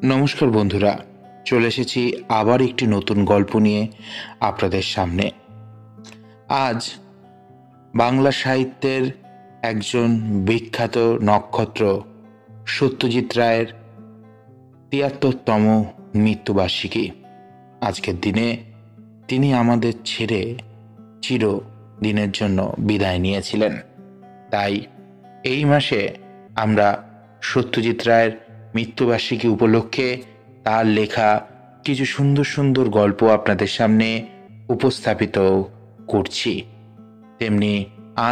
নমস্কার বন্ধুরা, চলে এসেছি আবার একটি নতুন গল্প নিয়ে আপনাদের সামনে। আজ বাংলা সাহিত্যের একজন বিখ্যাত নক্ষত্র সত্যজিৎ রায়ের ৭৩তম মৃত্যুবার্ষিকী। আজকের দিনে তিনি আমাদের ছেড়ে চিরদিনের জন্য বিদায় নিয়েছিলেন। তাই এই মাসে আমরা সত্যজিৎ রায়ের মৃত্যুবার্ষিকী উপলক্ষে তার লেখা কিছু সুন্দর সুন্দর গল্প আপনাদের সামনে উপস্থাপিত করছি। তেমনি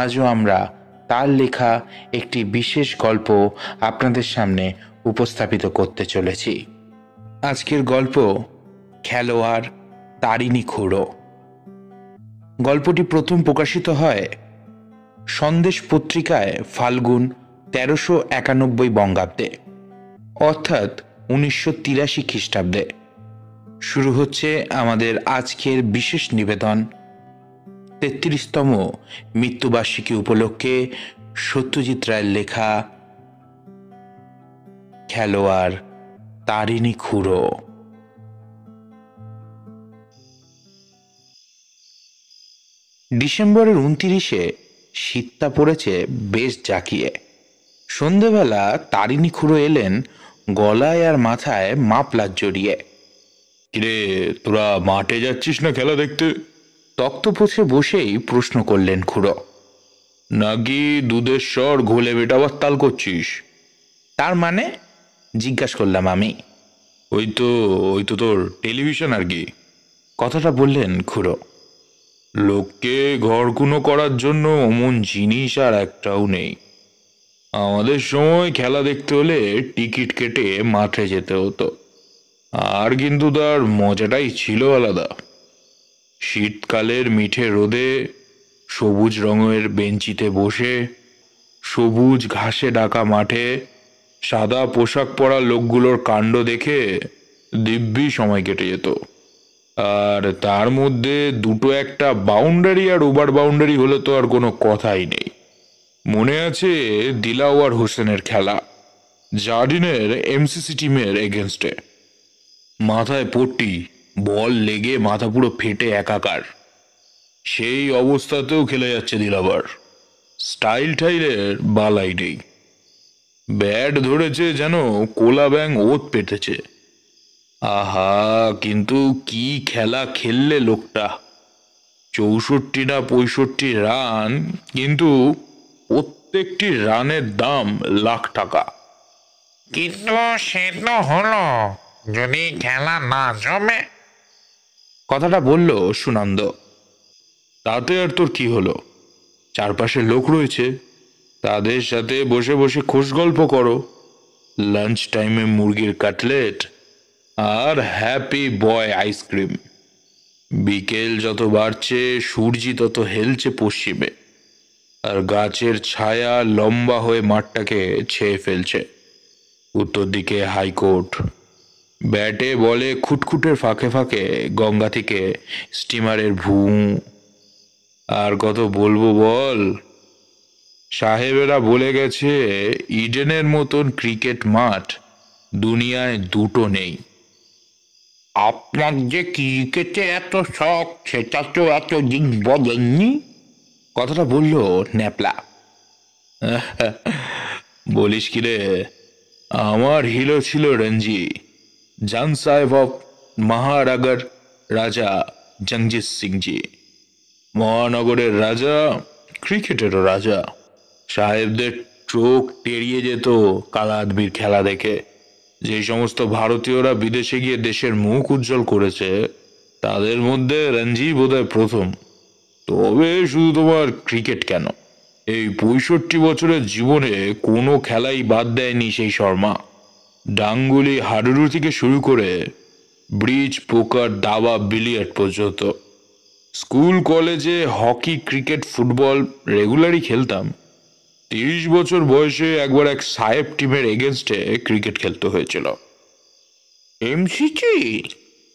আজও আমরা তার লেখা একটি বিশেষ গল্প আপনাদের সামনে উপস্থাপিত করতে চলেছি। আজকের গল্প খেলোয়াড় তারিণী খুড়ো। গল্পটি প্রথম প্রকাশিত হয় সন্দেশ পত্রিকায় ফাল্গুন ১৩৯১ বঙ্গাব্দে, অর্থাৎ ১৯৮৩ খ্রিস্টাব্দে। শুরু হচ্ছে আমাদের আজকের বিশেষ নিবেদন ৩৩তম মৃত্যুবার্ষিকী উপলক্ষে সত্যজিৎ রায়ের লেখা খেলোয়াড় তারিণী খুড়ো। ডিসেম্বরের ২৯-এ শীতটা পড়েছে বেশ জাঁকিয়ে। সন্ধেবেলা তারিণী খুড়ো এলেন গলায় আর মাথায় মাফলার জড়িয়ে। কিরে, তোরা মাঠে যাচ্ছিস না খেলা দেখতে? তক্তপোষে বসেই প্রশ্ন করলেন খুড়ো। নাকি দুধের স্বর ঘোলে বেটাবার তাল করছিস? তার মানে জিজ্ঞাসা করলাম আমি। ওই তো তোর টেলিভিশন আর কি। কথাটা বললেন খুড়ো। লোককে ঘরকুনো করার জন্য অমন জিনিস আর একটাও নেই। আমাদের সময় খেলা দেখতে হলে টিকিট কেটে মাঠে যেতে হতো, আর কিন্তু তার মজাটাই ছিল আলাদা। শীতকালের মিঠে রোদে সবুজ রঙের বেঞ্চিতে বসে, সবুজ ঘাসে ঢাকা মাঠে সাদা পোশাক পরা লোকগুলোর কাণ্ড দেখে দিব্যি সময় কেটে যেত। আর তার মধ্যে দুটো একটা বাউন্ডারি আর ওভার বাউন্ডারি হলে তো আর কোনো কথাই নেই। মনে আছে দিলাওয়ার হোসেনের খেলা, জার্ডিনের এমসিসি টিমের এগেনস্টে। মাথায় পট্টি, বল লেগে মাথা পুরো ফেটে একাকার। সেই অবস্থাতেও খেলে যাচ্ছে দিলাবার। স্টাইল টাইলের বালাই নেই। ব্যাট ধরেছে যেন কোলা ব্যাং ওত পেতেছে। আহা, কিন্তু কি খেলা খেললে লোকটা! ৬৪ না ৬৫ রান, কিন্তু প্রত্যেকটি রানের দাম লাখ টাকা। কিন্তু সে তো হলো যদি খেলা না জমে। কথাটা বলল সুনন্দ। তাতে আর তোর কি হলো? চারপাশে লোক রয়েছে, তাদের সাথে বসে বসে খোশ গল্প করো। লাঞ্চ টাইমে মুরগির কাটলেট আর হ্যাপি বয় আইসক্রিম। বিকেল যত বাড়ছে সূর্যি তত হেলছে পশ্চিমে, আর গাছের ছায়া লম্বা হয়ে মাঠটাকে ছেয়ে ফেলছে। উত্তর দিকে হাইকোর্ট। ব্যাটে বলে খুটখুটের ফাঁকে ফাঁকে গঙ্গা থেকে স্টিমারের ভুঁ। আর কত বলবো বল? সাহেবেরা বলে গেছে ইডেনের মতন ক্রিকেট মাঠ দুনিয়ায় দুটো নেই। আপনার যে ক্রিকেটে এত শখ সেটা তো এতদিন বলেননি। কথাটা বলল ন্যাপলা। বলিস কি রে, আমার হিরো ছিল রঞ্জি, জান সাহেব অফ মহারাগর রাজা জগজিৎ সিংজি। মহানগরের রাজা, ক্রিকেটেরও রাজা। সাহেবদের চোখ টেরিয়ে যেত কালা আদমির খেলা দেখে। যে সমস্ত ভারতীয়রা বিদেশে গিয়ে দেশের মুখ উজ্জ্বল করেছে তাদের মধ্যে রঞ্জি বোধহয় প্রথম। তবে শুধু তোমার ক্রিকেট কেন, এই ৬৫ বছরের জীবনে কোনো খেলাই বাদ দেয়নি সেই শর্মা। ডাঙ্গুলি হাডুডু থেকে শুরু করে ব্রিজ, পোকার, দাবা, বিলিয়ার্ড পর্যন্ত। স্কুল কলেজে হকি, ক্রিকেট, ফুটবল রেগুলারই খেলতাম। 30 বছর বয়সে একবার এক সাহেব টিমের এগেনস্টে ক্রিকেট খেলতে হয়েছিল। এমসিসি?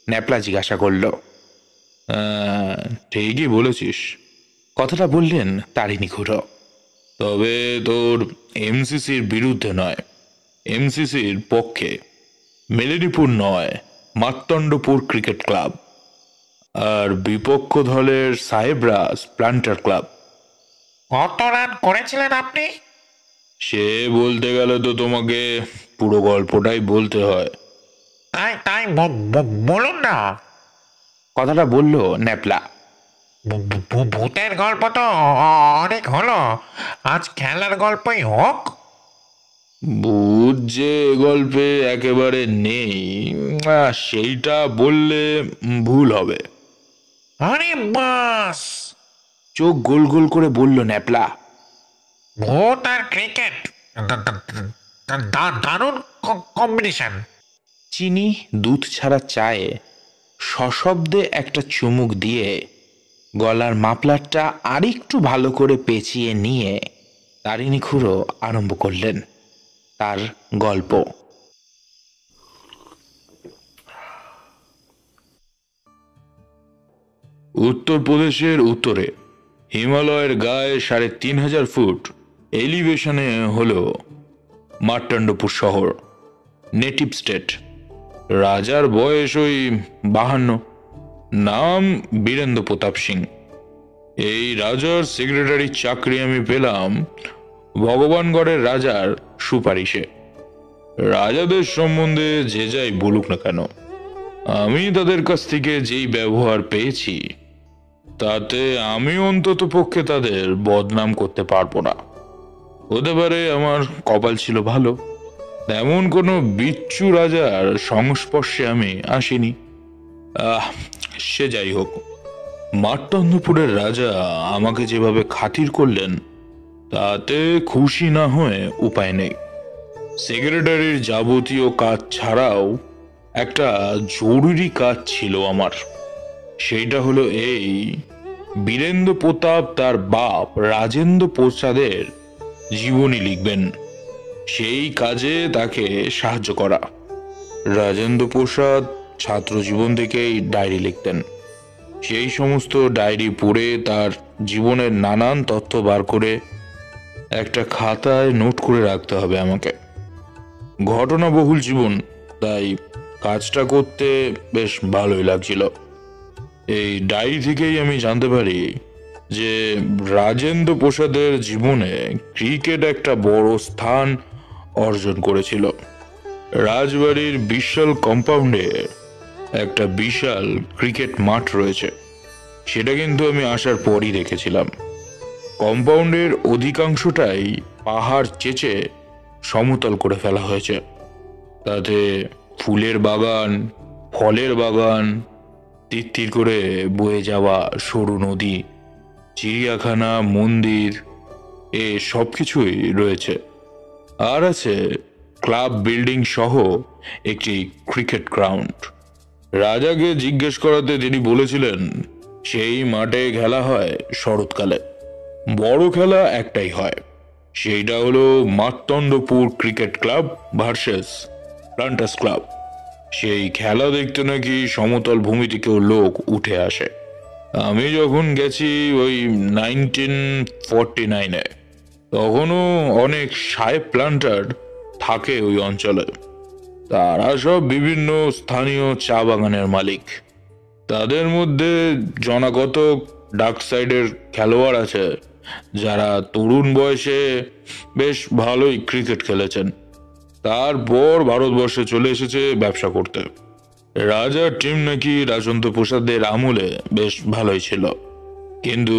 ন্যাপলা জিজ্ঞাসা করল। ঠিকই বলেছিস, কথাটা বললেন তারিণী খুড়ো। তবে তোর এমসিসির বিরুদ্ধে নয়, এমসিসির পক্ষে। মেদিনীপুর নয়, মার্তণ্ডপুর ক্রিকেট ক্লাব। আর বিপক্ষ দলের সাহেবরা প্লান্টার ক্লাব। কত রান করেছিলেন আপনি? সে বলতে গেলে তো তোমাকে পুরো গল্পটাই বলতে হয়। তাই তাই বলুন না। কথাটা বলল ন্যাপলা। ভূতের গল্প তো অনেক হলো, আজ খেলার গল্পই হোক। ভূত যে এ গল্পে একেবারে নেই, সেইটা বললে ভুল হবে। আরে বাস, চোখ গোল গোল করে বলল ন্যাপলা। ভূত আর ক্রিকেট, দারুণ কম্বিনেশন। চিনি দুধ ছাড়া চায়ে সশব্দে একটা চুমুক দিয়ে গলার মাফলারটা আরেকটু ভালো করে পেঁচিয়ে নিয়ে তারিণী খুড়ো আরম্ভ করলেন তার গল্প। উত্তরপ্রদেশের উত্তরে হিমালয়ের গায়ে ৩,৫০০ ফুট এলিভেশনে হলো মার্তণ্ডপুর শহর, নেটিভ স্টেট। রাজার বয়স ওই 52, নাম বীরেন্দ্র প্রতাপ সিং। এই রাজার সেক্রেটারি চাকরি আমি পেলাম ভগবানগড়ের রাজার সুপারিশে। রাজাদের সম্বন্ধে যে যাই বলুক না কেন, আমি তাদের কাছ থেকে যেই ব্যবহার পেয়েছি তাতে আমি অন্তত পক্ষে তাদের বদনাম করতে পারবো না। হতে পারে আমার কপাল ছিল ভালো, তেমন কোনো বিচ্ছু রাজার সংস্পর্শে আমি আসিনি। সে যাই হোক, মার্তণ্ডপুরের রাজা আমাকে যেভাবে খাতির করলেন তাতে খুশি না হয়ে উপায় নেই। সেক্রেটারির যাবতীয় কাজ ছাড়াও একটা জরুরি কাজ ছিল আমার। সেইটা হলো এই, বীরেন্দ্র প্রতাপ তার বাপ রাজেন্দ্র প্রসাদের জীবনী লিখবেন, সেই কাজে তাকে সাহায্য করা। রাজেন্দ্র প্রসাদ ছাত্র জীবন থেকেই ডায়েরি লিখতেন। সেই সমস্ত ডায়েরি পড়ে তার জীবনের নানান তথ্য বার করে একটা খাতায় নোট করে রাখতে হবে আমাকে। ঘটনাবহুল জীবন, তাই কাজটা করতে বেশ ভালোই লাগছিল। এই ডায়েরি থেকেই আমি জানতে পারি যে রাজেন্দ্র প্রসাদের জীবনে ক্রিকেট একটা বড় স্থান অর্জন করেছিল। রাজবাড়ির বিশাল কম্পাউন্ডে একটা বিশাল ক্রিকেট মাঠ রয়েছে, সেটা কিন্তু আমি আসার পরই দেখেছিলাম। কম্পাউন্ডের অধিকাংশটাই পাহাড় চেঁচে সমতল করে ফেলা হয়েছে। তাতে ফুলের বাগান, ফলের বাগান, তিত্তির করে বয়ে যাওয়া সরু নদী, চিড়িয়াখানা, মন্দির, এ সব কিছুই রয়েছে। আর আছে ক্লাব বিল্ডিং সহ একটি ক্রিকেট গ্রাউন্ড। রাজাকে জিজ্ঞেস করাতে তিনি বলেছিলেন সেই মাঠে খেলা হয় শরৎকালে। বড় খেলা একটাই হয়, সেইটা হলো Martandapur cricket club versus planters club. সেই খেলা দেখতে নাকি সমতল ভূমি থেকেও লোক উঠে আসে। আমি যখন গেছি ওই 1949-এ, তখনও অনেক সাহেব প্লান্টার থাকে ওই অঞ্চলে। তারা সব বিভিন্ন স্থানীয় চা বাগানের মালিক। তাদের মধ্যে জনাগত ডাক সাইডের খেলোয়াড় আছে যারা তরুণ বয়সে বেশ ভালোই ক্রিকেট খেলেছেন। তারপর ভারতবর্ষে চলে এসেছে ব্যবসা করতে। রাজার টিম নাকি রাজেন্দ্র প্রসাদের আমলে বেশ ভালোই ছিল, কিন্তু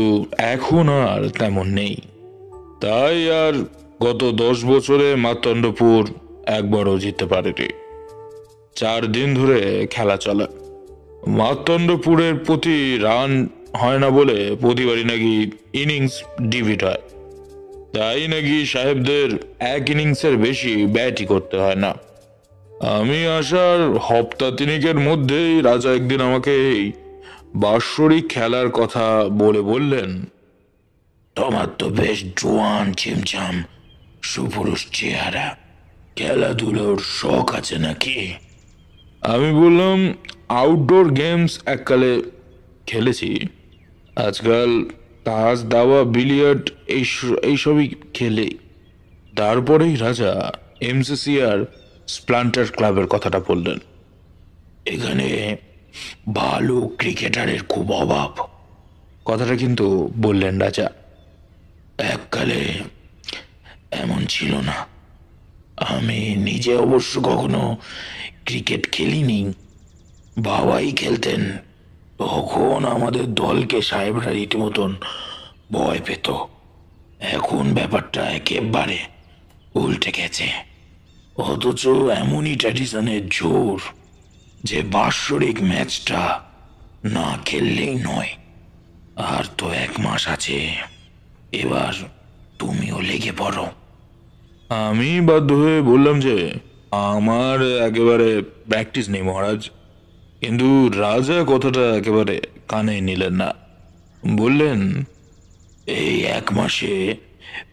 এখন আর তেমন নেই। তাই আর গত 10 বছরে মার্তণ্ডপুর একবারও জিততে পারেনি। 4 দিন ধরে খেলা চলে। মার্তণ্ডপুরের প্রতি রান হয় না বলে প্রতিবারই নাকি ইনিংস ডিভিড হয়। তাই নাকি সাহেবদের এক ইনিংসের বেশি ব্যাটই করতে হয় না। আমি আসার হপ্তা তিনেকের মধ্যেই রাজা একদিন আমাকে এই বাৎসরিক খেলার কথা বললেন। তোমার তো বেশ জোয়ান চিমচাম সুপুরুষ চেহারা, খেলাধুলোর শখ আছে নাকি? আমি বললাম, আউটডোর গেমস এককালে খেলেছি, আজকাল তাস দাবা বিলিয়ার্ড এইসবই খেলে। তারপরেই রাজা এমসিসি আর স্প্লান্টার ক্লাবের কথাটা বললেন। এখানে ভালো ক্রিকেটারের খুব অভাব, কথাটা কিন্তু বললেন রাজা। এককালে এমন ছিল না। আমি নিজে অবশ্য কখনো ক্রিকেট খেলিনি, বাবাই খেলতেন। তখন আমাদের দলকে সাহেবরা রীতিমতন ভয় পেত। এখন ব্যাপারটা একেবারে উল্টে গেছে। অথচ এমনই ট্র্যাডিশনের জোর যে বাৎসরিক ম্যাচটা না খেললেই নয়। আর তো 1 মাস আছে, এবার তুমিও লেগে পড়ো। আমি বাধ্য হয়ে বললাম যে আমার একেবারে প্র্যাকটিস নেই মহারাজ। কিন্তু রাজা কথাটা একেবারে কানে নিলেন না। বললেন, এই 1 মাসে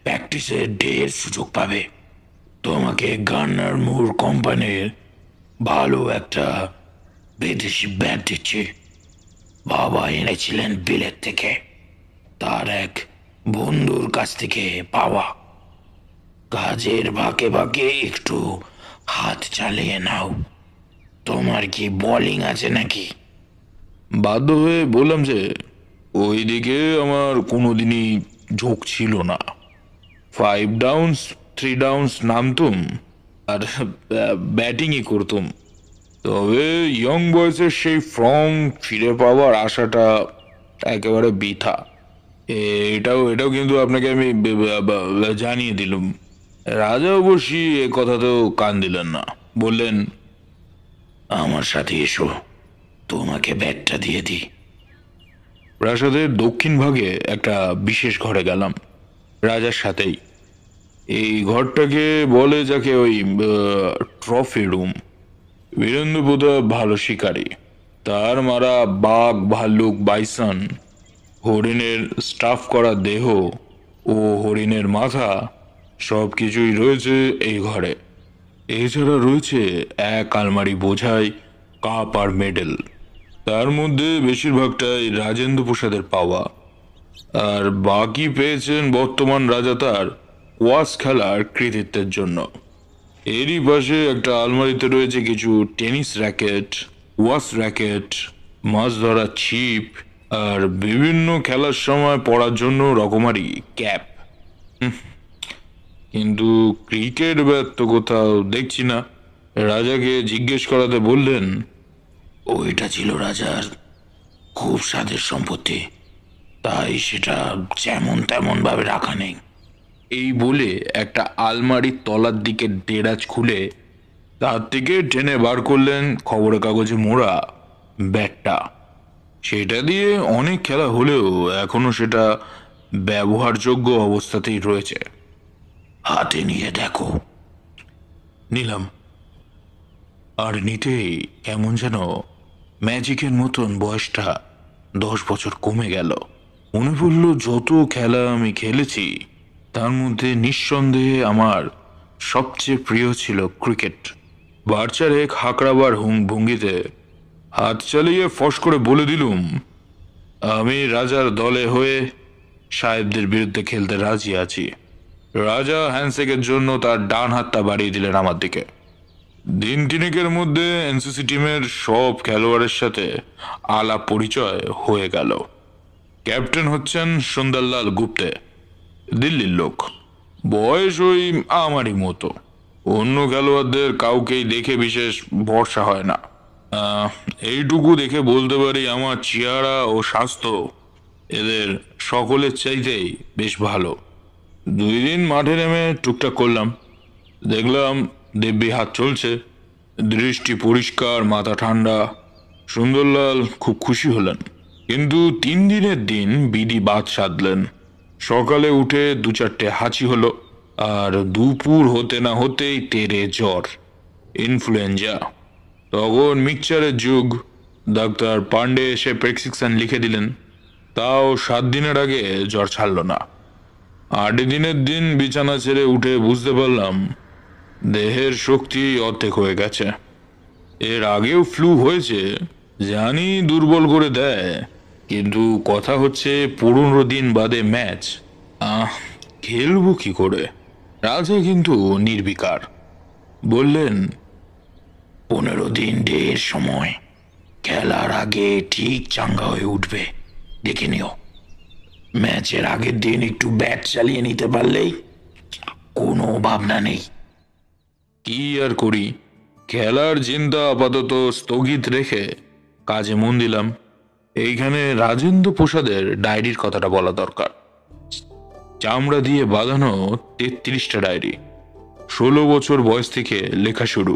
প্র্যাকটিসের ঢের সুযোগ পাবে। তোমাকে গার্নার মুর কোম্পানির ভালো একটা বিদেশি ব্যাট দিচ্ছি। বাবা এনেছিলেন বিলেত থেকে, তার এক বন্ধুর কাছ থেকে পাওয়া। কাজের ফাঁকে ফাঁকে একটু হাত চালিয়ে নাও। তোমার কি বোলিং আছে নাকি? বাধ্য হয়ে বললাম যে ওই দিকে আমার কোনোদিনই ঝোঁক ছিল না। 5 ডাউন্স 3 ডাউন্স নামতুম আর ব্যাটিংই করতুম। তবে ইয়ং বয়সের সেই ফর্ম ফিরে পাওয়ার আশাটা একেবারে বৃথা। এটাও কিন্তু আপনাকে আমি জানিয়ে দিলুম। রাজা অবশ্যই এ কথাতেও কান দিলেন না। বললেন, আমার সাথে এসো, তোমাকে ব্যাটটা দিয়ে দিই। প্রাসাদের দক্ষিণ ভাগে একটা বিশেষ ঘরে গেলাম রাজার সাথেই। এই ঘরটাকে বলে যাকে ওই ট্রফি রুম। বীরেন্দ্র প্রতাপ ভালো শিকারী, তার মারা বাঘ ভাল্লুক বাইসন, হরিণের স্টাফ করা দেহ ও হরিণের মাথা সব কিছুই রয়েছে এই ঘরে। এছাড়া রয়েছে এক আলমারি বোঝাই কাপ আর মেডেল। তার মধ্যে বেশিরভাগটাই রাজেন্দ্র প্রসাদের পাওয়া, আর বাকি পেয়েছেন বর্তমান রাজা তার ওয়াস খেলার কৃতিত্বের জন্য। এরই পাশে একটা আলমারিতে রয়েছে কিছু টেনিস র্যাকেট, ওয়াস র্যাকেট, মাছ ধরা ছিপ আর বিভিন্ন খেলার সময় পড়ার জন্য রকমারি ক্যাপ। কিন্তু ক্রিকেট ব্যাট তো কোথাও দেখছি না। রাজাকে জিজ্ঞেস করাতে বললেন, ওইটা ছিল রাজার খুব স্বাদের সম্পত্তি, তাই সেটা যেমন তেমন ভাবে রাখা নেই। এই বলে একটা আলমারির তলার দিকে দেরাজ খুলে তার থেকে টেনে বার করলেন খবরের কাগজে মোড়া ব্যাটটা। সেটা দিয়ে অনেক খেলা হলেও এখনো সেটা ব্যবহারযোগ্য অবস্থাতেই রয়েছে। হাতে নিয়ে দেখো। নিলাম, আর নিতেই কেমন যেন ম্যাজিকের মতন বয়সটা 10 বছর কমে গেল। মনে পড়ল যত খেলা আমি খেলেছি তার মধ্যে নিঃসন্দেহে আমার সবচেয়ে প্রিয় ছিল ক্রিকেট। বারচারেক হাঁকড়াবার ভঙ্গিতে হাত চালিয়ে ফস করে বলে দিলুম, আমি রাজার দলে হয়ে সাহেবদের বিরুদ্ধে খেলতে রাজি আছি। রাজা হ্যান্ডশেকের জন্য তার ডান হাতটা বাড়িয়ে দিলেন আমার দিকে। দিন তিনেকের মধ্যে এনসিসি টিমের সব খেলোয়াড়ের সাথে আলাপ পরিচয় হয়ে গেল। ক্যাপ্টেন হচ্ছেন সুন্দরলাল গুপ্তে, দিল্লির লোক। বয়স ওই আমারই মতো। অন্য খেলোয়াড়দের কাউকেই দেখে বিশেষ ভরসা হয় না। এইটুকু দেখে বলতে পারি আমার চেহারা ও স্বাস্থ্য এদের সকলের চাইতেই বেশ ভালো। 2 দিন মাঠে নেমে টুকটাক করলাম, দেখলাম দিব্যি হাত চলছে, দৃষ্টি পরিষ্কার, মাথা ঠান্ডা। সুন্দরলাল খুব খুশি হলেন। কিন্তু 3 দিনের দিন বিধি বাদ সাধলেন। সকালে উঠে 2-4টে হাঁচি হলো, আর দুপুর হতে না হতেই তেরে জ্বর। ইনফ্লুয়েঞ্জা। তখন মিক্সচারের যুগ। ডাক্তার পান্ডে এসে প্রেসক্রিপশন লিখে দিলেন, তাও 7 দিনের আগে জ্বর ছাড়ল না। 8 দিনের দিন বিছানা ছেড়ে উঠে বুঝতে পারলাম দেহের শক্তি অর্ধেক হয়ে গেছে। এর আগেও ফ্লু হয়েছে, জানি দুর্বল করে দেয়, কিন্তু কথা হচ্ছে 15 দিন বাদে ম্যাচ। খেলবো কি করে? রাজা কিন্তু নির্বিকার। বললেন, 15 দিন ঢের সময়, খেলার আগে ঠিক চাঙ্গা হয়ে উঠবে, দেখে নিও। ম্যাচের আগের দিন একটু ব্যাট চালিয়ে নিতে পারলেই কোনো ভাবনা নেই। কি আর করি, খেলার চিন্তা আপাতত স্থগিত রেখে কাজে মন দিলাম। এইখানে রাজেন্দ্র প্রসাদের ডায়েরির কথাটা বলা দরকার। চামড়া দিয়ে বাঁধানো 33টা ডায়েরি। 16 বছর বয়স থেকে লেখা শুরু,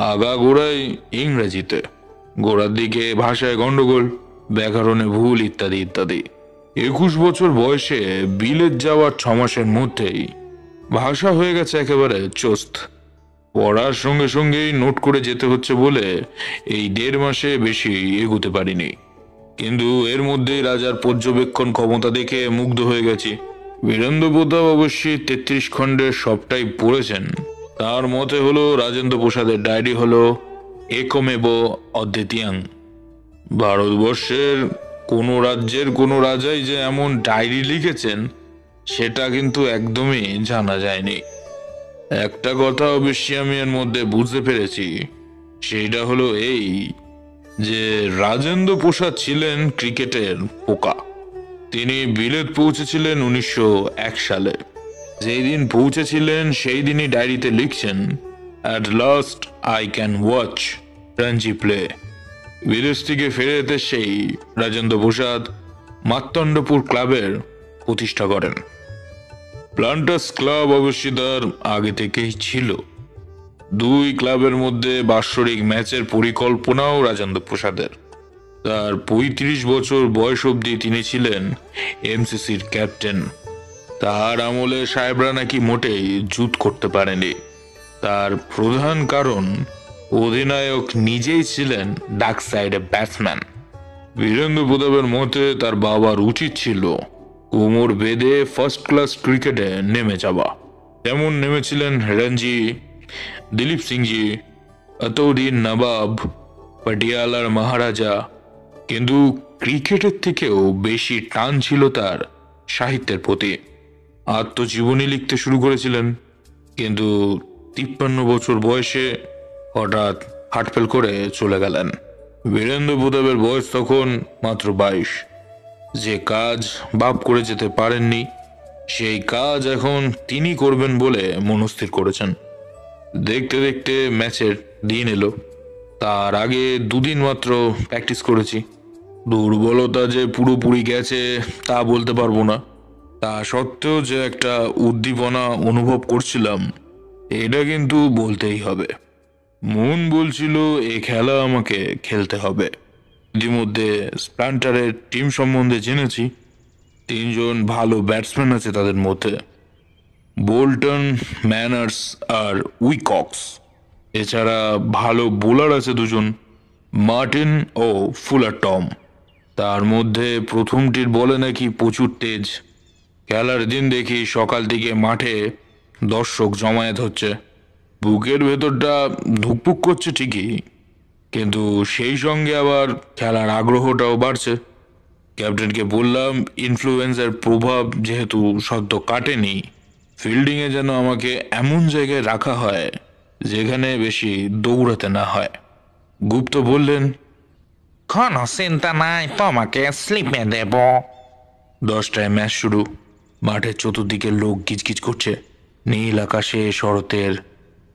আগাগোড়াই ইংরেজিতে। গোড়ার দিকে ভাষায় গন্ডগোল, ব্যাকরণে ভুল, ইত্যাদি ইত্যাদি। 21 বছর বয়সে বিলেত যাওয়ার 6 মাসের মধ্যেই ভাষা হয়ে গেছে একেবারে চোস্ত। পড়ার সঙ্গে সঙ্গেই নোট করে যেতে হচ্ছে বলে এই 1.5 মাসে বেশি এগোতে পারিনি। কিন্তু এর মধ্যেই রাজার পর্যবেক্ষণ ক্ষমতা দেখে মুগ্ধ হয়ে গেছি। বীরেন্দ্র প্রতাপ অবশ্যই 33 খণ্ডের সবটাই পড়েছেন। তার মতে হলো রাজেন্দ্র প্রসাদের ডায়েরি হলো একমেব অদ্বিতীয়াং। ভারতবর্ষের কোনো রাজ্যের কোনো রাজাই যে এমন ডায়েরি লিখেছেন সেটা কিন্তু একদমই জানা যায়নি। একটা কথা অবশ্যই আমি এর মধ্যে বুঝতে পেরেছি, সেইটা হলো এই যে রাজেন্দ্র প্রসাদ ছিলেন ক্রিকেটের পোকা। তিনি বিলেত পৌঁছেছিলেন 1901 সালে। যেই দিন পৌঁছেছিলেন সেই দিনই ডায়েরিতে লিখছেন, at last I can watch Ranji play. বিদেশ থেকে ফিরে যেতে সেই রাজেন্দ্র প্রসাদ মার্তণ্ডপুর ক্লাবের প্রতিষ্ঠা করেন। প্লান্টার্স ক্লাব অবশ্যই তার আগে থেকেই ছিল। 2 ক্লাবের মধ্যে বাৎসরিক ম্যাচের পরিকল্পনাও রাজেন্দ্র প্রসাদের। তার 35 বছর বয়স অবধি তিনি ছিলেন এমসিসির ক্যাপ্টেন। তার আমলে সাহেবরা নাকি মোটেই জুত করতে পারেনি। তার প্রধান কারণ, অধিনায়ক নিজেই ছিলেন ডাক সাইডে ব্যাটসম্যান। বীরেন্দ্র প্রতাপের মতে তার বাবার উচিত ছিল কোমর বেঁধে ফার্স্ট ক্লাস ক্রিকেটে নেমে যাওয়া। তেমন নেমেছিলেন রঞ্জি, দিলীপ সিংজি, আতৌদ্দিন নবাব, পাটিয়ালার মহারাজা। কিন্তু ক্রিকেটের থেকেও বেশি টান ছিল তার সাহিত্যের প্রতি। আত্মজীবনী লিখতে শুরু করেছিলেন, কিন্তু 53 বছর বয়সে হঠাৎ হার্টফেল করে চলে গেলেন। বীরেন্দ্র প্রতাপের বয়স তখন মাত্র 22। যে কাজ বাপ করে যেতে পারেননি, সেই কাজ এখন তিনি করবেন বলে মনস্থির করেছেন। দেখতে দেখতে ম্যাচের দিন এলো। তার আগে 2 দিন মাত্র প্র্যাকটিস করেছি। দুর্বলতা যে পুরোপুরি গেছে তা বলতে পারবো না। তা সত্ত্বেও যে একটা উদ্দীপনা অনুভব করছিলাম এটা কিন্তু বলতেই হবে। মন বলছিল এ খেলা আমাকে খেলতে হবে। ইতিমধ্যে স্প্লান্টারের টিম সম্বন্ধে জেনেছি। 3 জন ভালো ব্যাটসম্যান আছে তাদের মধ্যে, বোল্টন, ম্যানার্স আর উইকক্স। এছাড়া ভালো বোলার আছে 2 জন, মার্টিন ও ফুলার টম। তার মধ্যে প্রথমটির বলে নাকি প্রচুর তেজ। খেলার দিন দেখি সকাল থেকে মাঠে দর্শক জমায়েত হচ্ছে। বুকের ভেতরটা ধুকপুক করছে ঠিকই, কিন্তু সেই সঙ্গে আবার খেলার আগ্রহটাও বাড়ছে। ক্যাপ্টেনকে বললাম ইনফ্লুয়েন্সার প্রভাব যেহেতু সদ্য কাটেনি, ফিল্ডিংয়ে যেন আমাকে এমন জায়গায় রাখা হয় যেখানে বেশি দৌড়াতে না হয়। গুপ্ত বললেন, কোনো চিন্তা নাই, তোমাকে স্লিপে দেব। 10টায় ম্যাচ শুরু। মাঠের চতুর্দিকে লোক গিজগিজ করছে। নীল আকাশে শরতের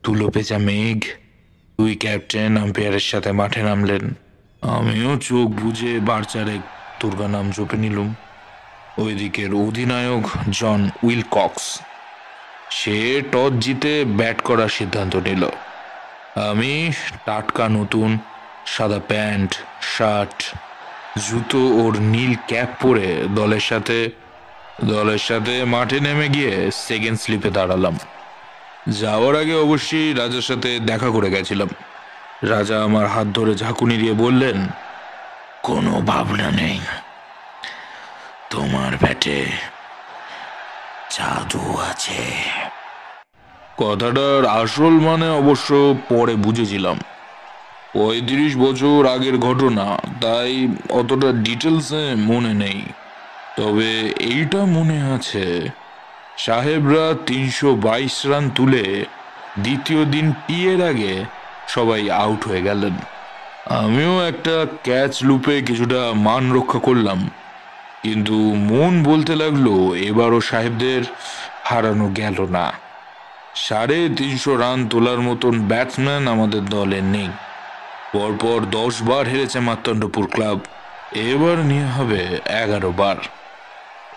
তুলো পেঁচা মেঘ। 2 ক্যাপ্টেন আম্পায়ারের সাথে মাঠে নামলেন। আমিও চোখ বুজে বারচারেক দুর্গা নাম জপে নিলুম। ওইদিকের অধিনায়ক জন উইলকক্স, সে টস জিতে ব্যাট করার সিদ্ধান্ত নিল। আমি টাটকা নতুন সাদা প্যান্ট, শার্ট, জুতো ওর নীল ক্যাপ পরে দলের সাথে মাঠে নেমে গিয়ে সেকেন্ড স্লিপে দাঁড়ালাম। যাওয়ার আগে অবশ্যই রাজার সাথে দেখা করে গেছিলাম। রাজা আমার হাত ধরে ঝাঁকুনি দিয়ে বললেন, কোনো ভাবনা নেই, তোমার পেটে জাদু আছে। কথাটার আসল মানে অবশ্য পরে বুঝেছিলাম। 35 বছর আগের ঘটনা, তাই অতটা ডিটেলসে মনে নেই। তবে এইটা মনে আছে, সাহেবরা 322 রান তুলে দ্বিতীয় দিন টিয়ের আগে সবাই আউট হয়ে গেলেন। আমিও একটা ক্যাচ লুপে কিছুটা মান রক্ষা করলাম, কিন্তু মন বলতে লাগলো এবারও সাহেবদের হারানো গেল না। 350 রান তোলার মতন ব্যাটসম্যান আমাদের দলে নেই। পরপর 10 বার হেরেছে মার্তণ্ডপুর ক্লাব, এবার নিয়ে হবে 11 বার।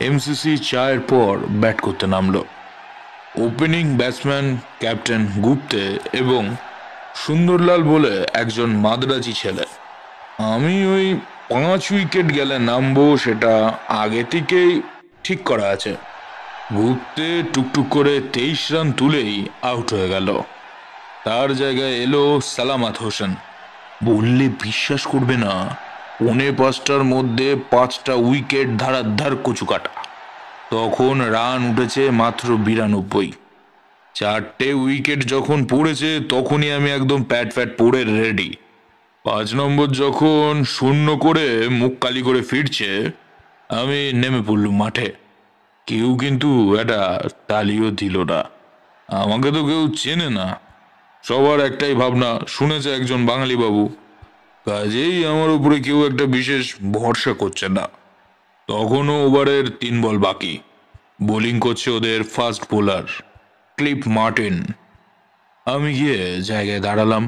এমসিসি চায়ের পর ব্যাট করতে নামলো। ওপেনিং ব্যাটসম্যান ক্যাপ্টেন গুপ্তে এবং সুন্দরলাল বলে একজন মাদ্রাজি ছেলে। আমি ওই 5 উইকেট গেলে নামবো সেটা আগে থেকেই ঠিক করা আছে। গুপ্তে টুকটুক করে 23 রান তুলেই আউট হয়ে গেল। তার জায়গায় এলো সালামাত হোসেন। বললে বিশ্বাস করবে না, 5:45 মধ্যে 5টা উইকেট ধারাধার কচু কাটা। তখন রান উঠেছে মাত্র 92। 4টে উইকেট যখন পড়েছে তখনই আমি একদম প্যাট প্যাট পড়ে রেডি। 5 নম্বর যখন শূন্য করে মুখ কালি করে ফিরছে, আমি নেমে পড়লুম মাঠে। কেউ কিন্তু একটা তালিও দিল না। আমাকে তো কেউ চেনে না, সবার একটাই ভাবনা শুনেছে একজন বাঙালি বাবু, কাজেই আমার উপরে কেউ একটা বিশেষ ভরসা করছে না। তখনও ওভারের 3 বল বাকি। বোলিং করছে ওদের ফাস্ট বোলার ক্লিফ মার্টিন। আমি গিয়ে জায়গায় দাঁড়ালাম।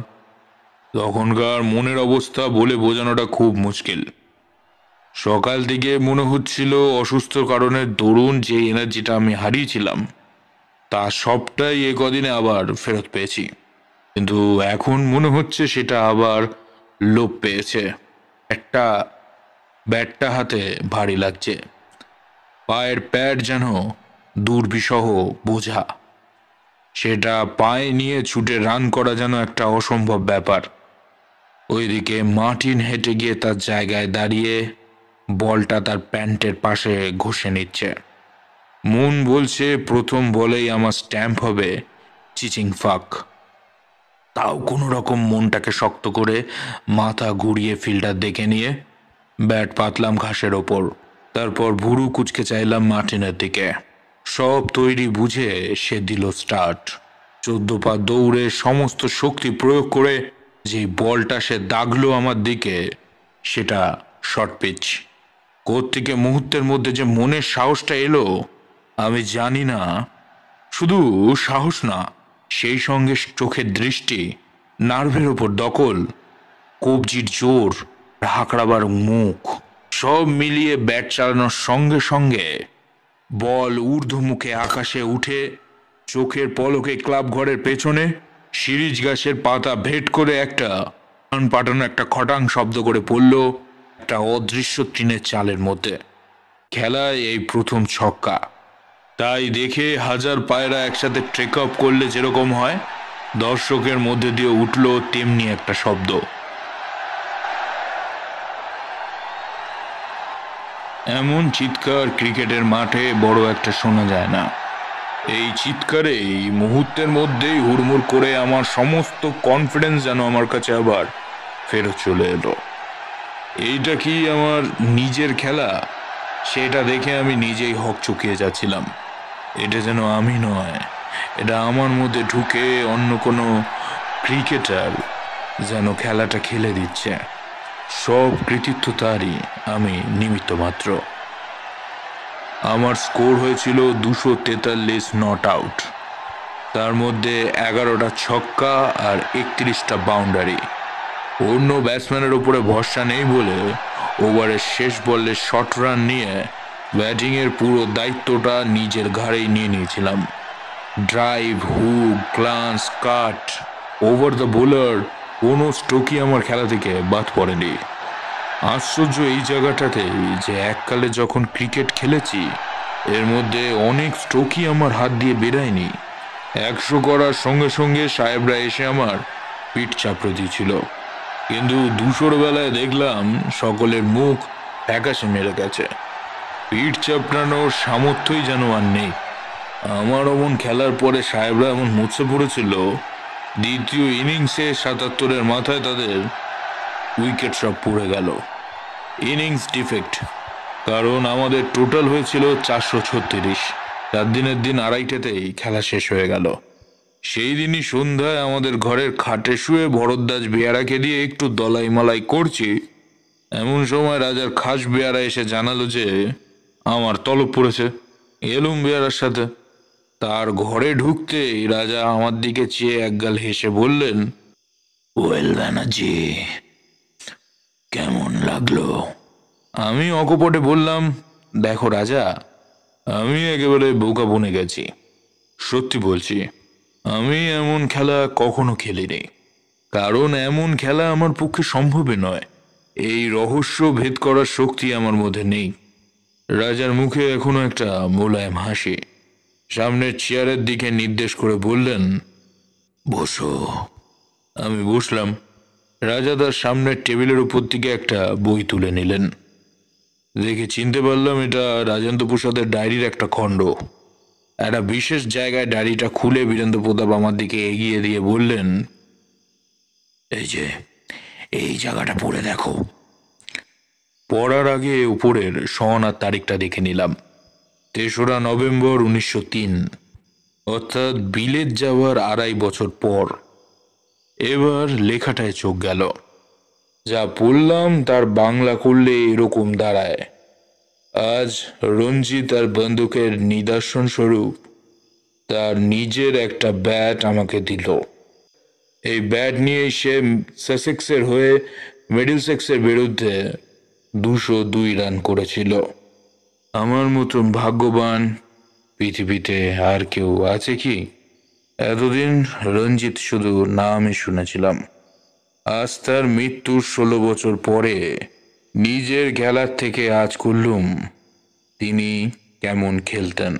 তখনকার মনের অবস্থা বলে বোঝানোটা খুব মুশকিল। সকাল থেকে মনে হচ্ছিল অসুস্থ কারণে দরুন যে এনার্জিটা আমি হারিয়েছিলাম তা সবটাই এ কদিনে আবার ফেরত পেয়েছি, কিন্তু এখন মনে হচ্ছে সেটা আবার লোপ পেয়েছে। একটা ব্যাটটা হাতে ভারী লাগছে, পায়ের প্যাড যেন দুর্বিষহ বোঝা। সেটা পায়ে নিয়ে ছুটে রান করা যেন একটা অসম্ভব ব্যাপার। ওইদিকে মার্টিন হেঁটে গিয়ে তার জায়গায় দাঁড়িয়ে বলটা তার প্যান্টের পাশে ঘষে নিচ্ছে। মন বলছে প্রথম বলেই আমার স্ট্যাম্প হবে চিচিং ফাক। তাও কোনো রকম মনটাকে শক্ত করে মাথা ঘুরিয়ে ফিল্ডার দেখে নিয়ে ব্যাট পাতলাম ঘাসের ওপর। তারপর ভুরু কুচকে চাইলাম মার্টিনের দিকে। সব তৈরি বুঝে সে দিল স্টার্ট। 14 পা দৌড়ে সমস্ত শক্তি প্রয়োগ করে যে বলটা সে দাগলো আমার দিকে, সেটা শর্ট পিচ। কোত্থেকে মুহূর্তের মধ্যে যে মনের সাহসটা এলো আমি জানি না। শুধু সাহস না, সেই সঙ্গে চোখের দৃষ্টি, নার্ভের ওপর দখল, কবজির জোর, হাঁকড়াবার মুখ, সব মিলিয়ে ব্যাট চালানোর সঙ্গে সঙ্গে বল ঊর্ধ্বমুখে আকাশে উঠে চোখের পলকে ক্লাব ঘরের পেছনে শিরিষ গাছের পাতা ভেট করে একটা পাঠানো একটা খটাং শব্দ করে পড়ল একটা অদৃশ্য টিনের চালের মধ্যে। খেলায় এই প্রথম ছক্কা। তাই দেখে হাজার পায়রা একসাথে ট্রেক আপ করলে যেরকম হয়, দর্শকের মধ্যে দিয়ে উঠল তেমনি একটা শব্দ। এমন চিৎকার ক্রিকেটের মাঠে বড় একটা শোনা যায় না। এই চিৎকারে এই মুহূর্তের মধ্যেই হুড়মুড় করে আমার সমস্ত কনফিডেন্স যেন আমার কাছে আবার ফেরত চলে এলো। এইটা কি আমার নিজের খেলা, সেটা দেখে আমি নিজেই হকচকিয়ে যাচ্ছিলাম। এটা যেন আমি নয়, এটা আমার মধ্যে ঢুকে অন্য কোনো ক্রিকেটার যেন খেলাটা খেলে দিচ্ছে। সব কৃতিত্ব তারই, আমি নিমিত্ত মাত্র। আমার স্কোর হয়েছিল 243 নট আউট, তার মধ্যে 11টা ছক্কা আর 31টা বাউন্ডারি। অন্য ব্যাটসম্যানের উপরে ভরসা নেই বলে ওভারের শেষ বলে শর্ট রান নিয়ে ব্যাটিংয়ের পুরো দায়িত্বটা নিজের ঘাড়েই নিয়ে নিয়েছিলাম। Drive, hook, glance, cut, over the bowler, কোনো স্ট্রোকই আমার খেলা থেকে বাদ পড়েনি। আশ্চর্য এই জায়গাটাতে যে এককালে যখন ক্রিকেট খেলেছি এর মধ্যে অনেক স্ট্রোকই আমার হাত দিয়ে বেরায়নি। 100 করার সঙ্গে সঙ্গে সাহেবরা এসে আমার পিঠ চাপড়ে দিয়েছিল, কিন্তু 200 বেলায় দেখলাম সকলের মুখ ফ্যাকাশে মেরে গেছে। পিঠ চাপড়ানোর সামর্থ্যই যেন আর নেই। আমার অমন খেলার পরে সাহেবরা এমন মুছে পড়েছিল, দ্বিতীয় ইনিংসে 77-এর মাথায় তাদের উইকেট সব পড়ে গেল। ইনিংস ডিফেক্ট, কারণ আমাদের টোটাল হয়েছিল 436। 4 দিনের দিন 2:30-তেই খেলা শেষ হয়ে গেল। সেই দিনই সন্ধ্যায় আমাদের ঘরের খাটে শুয়ে ভরদ্বাজ বেয়ারাকে দিয়ে একটু দলাই মালাই করছি, এমন সময় রাজার খাস বেয়ারা এসে জানালো যে আমার তলব পড়েছে। এলুম বেয়ারার সাথে। তার ঘরে ঢুকতেই রাজা আমার দিকে চেয়ে একগাল হেসে বললেন, ওয়েল ব্যানার্জি, কেমন লাগলো? আমি অকপটে বললাম, দেখো রাজা, আমি একেবারে বোকা বনে গেছি। সত্যি বলছি, আমি এমন খেলা কখনো খেলিনি, কারণ এমন খেলা আমার পক্ষে সম্ভবই নয়। এই রহস্য ভেদ করার শক্তি আমার মধ্যে নেই। রাজার মুখে এখনো একটা মোলায়েম হাসি। সামনের চেয়ারের দিকে নির্দেশ করে বললেন, বসো। আমি বসলাম। রাজা তার সামনের টেবিলের উপর থেকে একটা বই তুলে নিলেন। দেখে চিনতে পারলাম এটা রাজেন্দ্র প্রসাদের ডায়েরির একটা খণ্ড। একটা বিশেষ জায়গায় ডায়েরিটা খুলে বীরেন্দ্র প্রতাপ আমার দিকে এগিয়ে দিয়ে বললেন, এই যে এই জায়গাটা পড়ে দেখো। পড়ার আগে উপরের সহনার তারিখটা দেখে নিলাম। 3রা নভেম্বর 1903, অর্থাৎ বিলেত যাওয়ার 2.5 বছর পর। এবার লেখাটায় চোখ গেল। যা পড়লাম তার বাংলা করলে এরকম দাঁড়ায়, আজ রঞ্জিত আর বন্দুকের নিদর্শন স্বরূপ তার নিজের একটা ব্যাট আমাকে দিল। এই ব্যাট নিয়ে সে সাসেক্সের হয়ে মিডলসেক্সের বিরুদ্ধে 202 রান করেছিল। আমার মতন ভাগ্যবান পৃথিবীতে আর কেউ আছে কি? এতদিন রঞ্জিত শুধু নামই শুনেছিলাম। আজ তার মৃত্যুর 16 বছর পরে নিজের খেলার থেকে আজ করলুম তিনি কেমন খেলতেন।